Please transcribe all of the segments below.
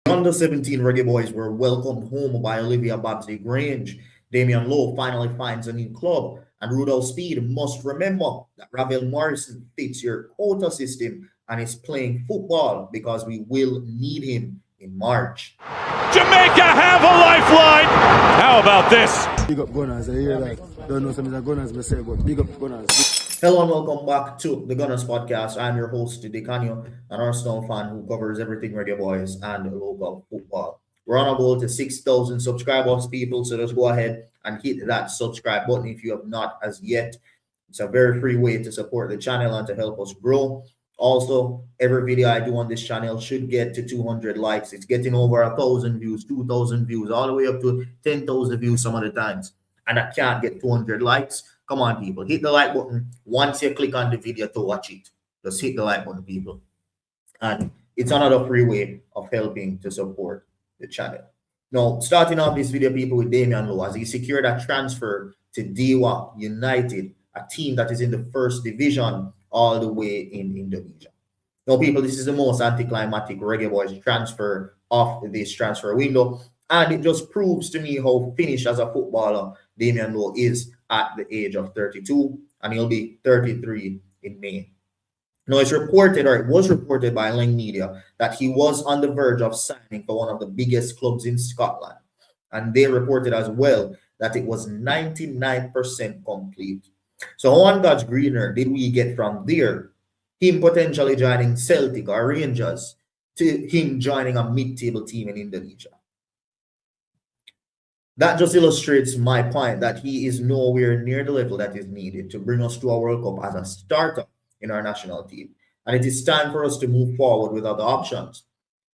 Under 17 Reggae Boys were welcomed home by Olivia Babsy Grange. Damion Lowe finally finds a new club, and Rudolph Speid must remember that Ravel Morrison fits your quota system and is playing football because we will need him in March. Jamaica have a lifeline. How about this? Big up Gunnaz. I hear like, don't know some of the Gunnaz myself, but big up Gunnaz. Hello and welcome back to the Gunnaz podcast. I'm your host, Dicanio, an Arsenal fan who covers everything Reggae Boys and local football. We're on a goal to 6,000 subscribers, people, so just go ahead and hit that subscribe button if you have not as yet. It's a very free way to support the channel and to help us grow. Also, every video I do on this channel should get to 200 likes. It's getting over 1,000 views, 2,000 views, all the way up to 10,000 views some of the times. And I can't get 200 likes. Come on, people. Hit the like button once you click on the video to watch it. Just hit the like button, people. And it's another free way of helping to support the channel. Now, starting off this video, people, with Damion Lowe, as he secured a transfer to Dewa United, a team that is in the first division all the way in Indonesia. Now, people, this is the most anticlimactic Reggae Boys transfer of this transfer window. And it just proves to me how finished as a footballer Damion Lowe is at the age of 32, and he'll be 33 in May. Now, it's reported, or it was reported by Link Media, that he was on the verge of signing for one of the biggest clubs in Scotland. And they reported as well that it was 99% complete. So how on God's greener did we get from there, him potentially joining Celtic or Rangers, to him joining a mid-table team in Indonesia? That just illustrates my point that he is nowhere near the level that is needed to bring us to a World Cup as a starter in our national team. And it is time for us to move forward with other options.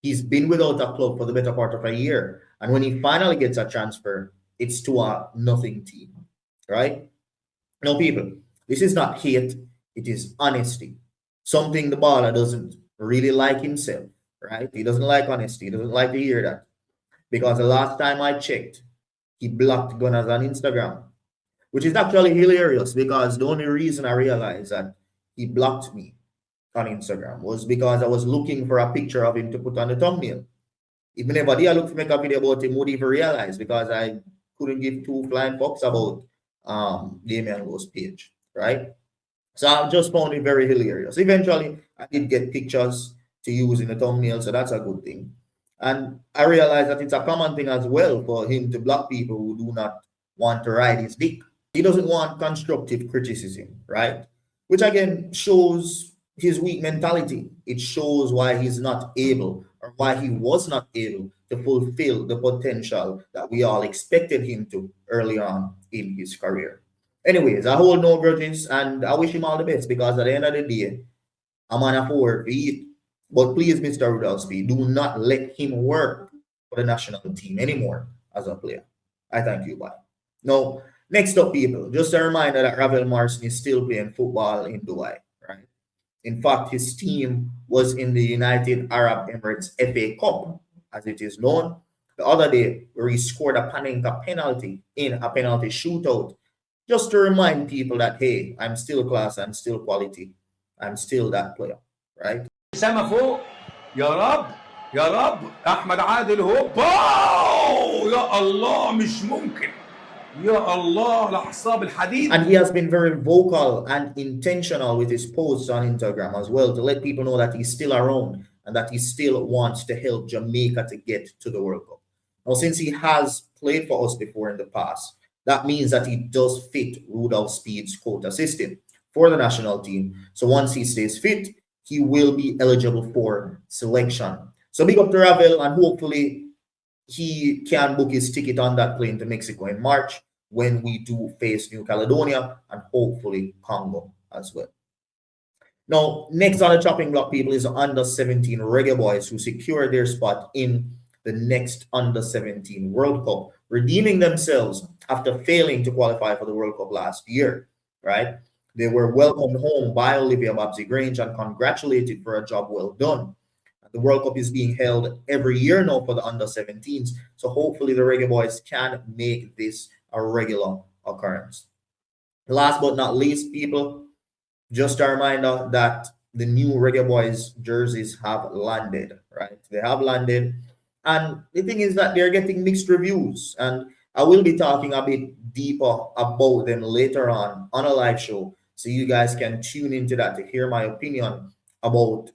He's been without a club for the better part of a year. And when he finally gets a transfer, it's to a nothing team, right? Now, people, this is not hate. It is honesty. Something the baller doesn't really like himself, right? He doesn't like honesty. He doesn't like to hear that. Because the last time I checked, he blocked Gunnaz on Instagram, which is actually hilarious because the only reason I realized that he blocked me on Instagram was because I was looking for a picture of him to put on the thumbnail. Even if I did look to make a video about him, would even realize because I couldn't give two flying fucks about Damion Lowe's page, right? So I just found it very hilarious. Eventually, I did get pictures to use in the thumbnail, so that's a good thing. And I realize that it's a common thing as well for him to block people who do not want to ride his dick. He doesn't want constructive criticism, right? Which again shows his weak mentality. It shows why he's not able, or why he was not able to fulfill the potential that we all expected him to early on in his career. Anyways, I hold no grudges and I wish him all the best because at the end of the day, I'm on a forward to eat. But please, Mr. Rudolph, do not let him work for the national team anymore as a player. I thank you, bye. Now, next up, people, just a reminder that Ravel Morrison is still playing football in Dubai, right? In fact, his team was in the United Arab Emirates FA Cup, as it is known, the other day, where he scored a Panenka penalty in a penalty shootout, just to remind people that, hey, I'm still class, I'm still quality, I'm still that player, right? سما فوق يا رب يا رب احمد عادل هو باو يا الله مش ممكن يا الله الاعصاب الحديد. And he has been very vocal and intentional with his posts on Instagram as well to let people know that he's still around and that he still wants to help Jamaica to get to the World Cup. Now, since he has played for us before in the past, that means that he does fit Rudolph Speid's quota system for the national team. So once he stays fit, he will be eligible for selection. So big up to Ravel, and hopefully he can book his ticket on that plane to Mexico in March when we do face New Caledonia and hopefully Congo as well. Now, next on the chopping block, people, is the under-17 Reggae Boys who secured their spot in the next under-17 World Cup, redeeming themselves after failing to qualify for the World Cup last year, right? They were welcomed home by Olivia Babsy Grange and congratulated for a job well done. The World Cup is being held every year now for the under-17s, so hopefully the Reggae Boys can make this a regular occurrence. Last but not least, people, just a reminder that the new Reggae Boys jerseys have landed, right? They have landed, And the thing is that they're getting mixed reviews. And I will be talking a bit deeper about them later on a live show. So you guys can tune into that to hear my opinion about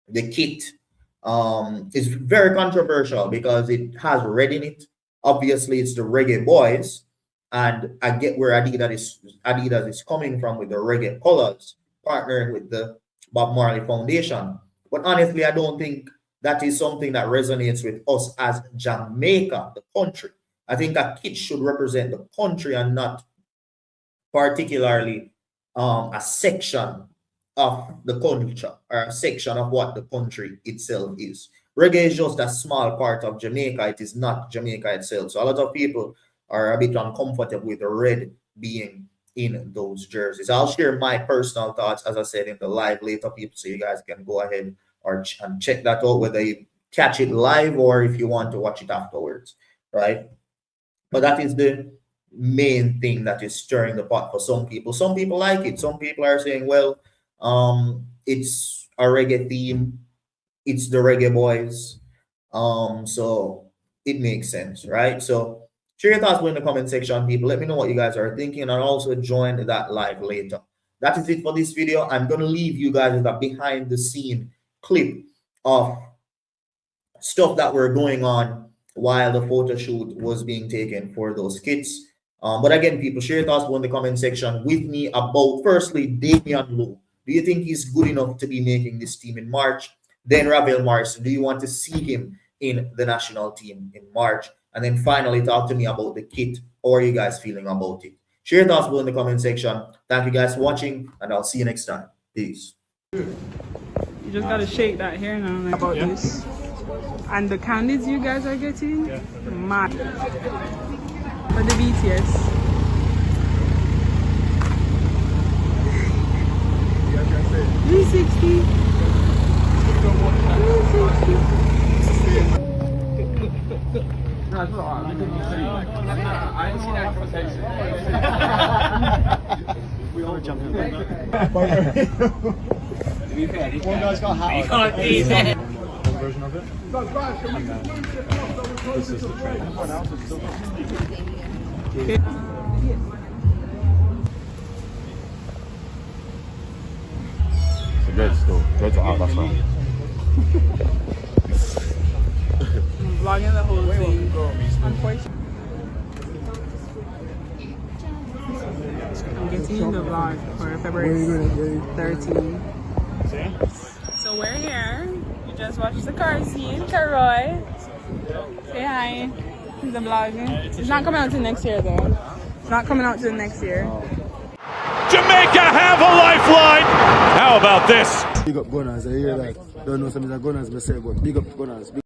the kit. It's very controversial because it has red in it. Obviously, it's the Reggae Boyz. And I get where Adidas is coming from with the Reggae colors, partnering with the Bob Marley Foundation. But honestly, I don't think that is something that resonates with us as Jamaica, the country. I think a kit should represent the country and not particularly a section of the culture or a section of what the country itself is. Reggae is just a small part of Jamaica. It is not Jamaica itself. So a lot of people are a bit uncomfortable with the red being in those jerseys. I'll share my personal thoughts, as I said, in the live later, people, so you guys can go ahead and check that out, whether you catch it live or if you want to watch it afterwards, right? But that is the main thing that is stirring the pot for some people. Some people like it. Some people are saying, well, it's a reggae theme. It's the Reggae Boyz. So it makes sense, right? So share your thoughts in the comment section, people. Let me know what you guys are thinking, and also join that live later. That is it for this video. I'm going to leave you guys with a behind the scene clip of stuff that were going on while the photo shoot was being taken for those kits. But again, people, share your thoughts in the comment section with me about, firstly, Damion Lowe. Do you think he's good enough to be making this team in March? Then Ravel Morrison, do you want to see him in the national team in March? And then finally, talk to me about the kit. How are you guys feeling about it? Share your thoughts below in the comment section. Thank you guys for watching, and I'll see you next time. Peace. You just gotta shake that hair now about this. And the candies you guys are getting, mad. For the BTS. $360. We all jumping. One guy's got a hat. You can't eat it. One version of it. This is the train. It's red still. Red's out, that's right. I'm vlogging the whole thing. Unfortunately. I'm getting the vlog for February 13. So we're here. We just watched the car scene. Karoy. Say hi. The vlog. It's not coming out till next year though. It's not coming out till next year. Jamaica have a lifeline. How about this? Big up Gunnaz. I hear that. Don't know some of the Gunnaz myself, but big up Gunnaz.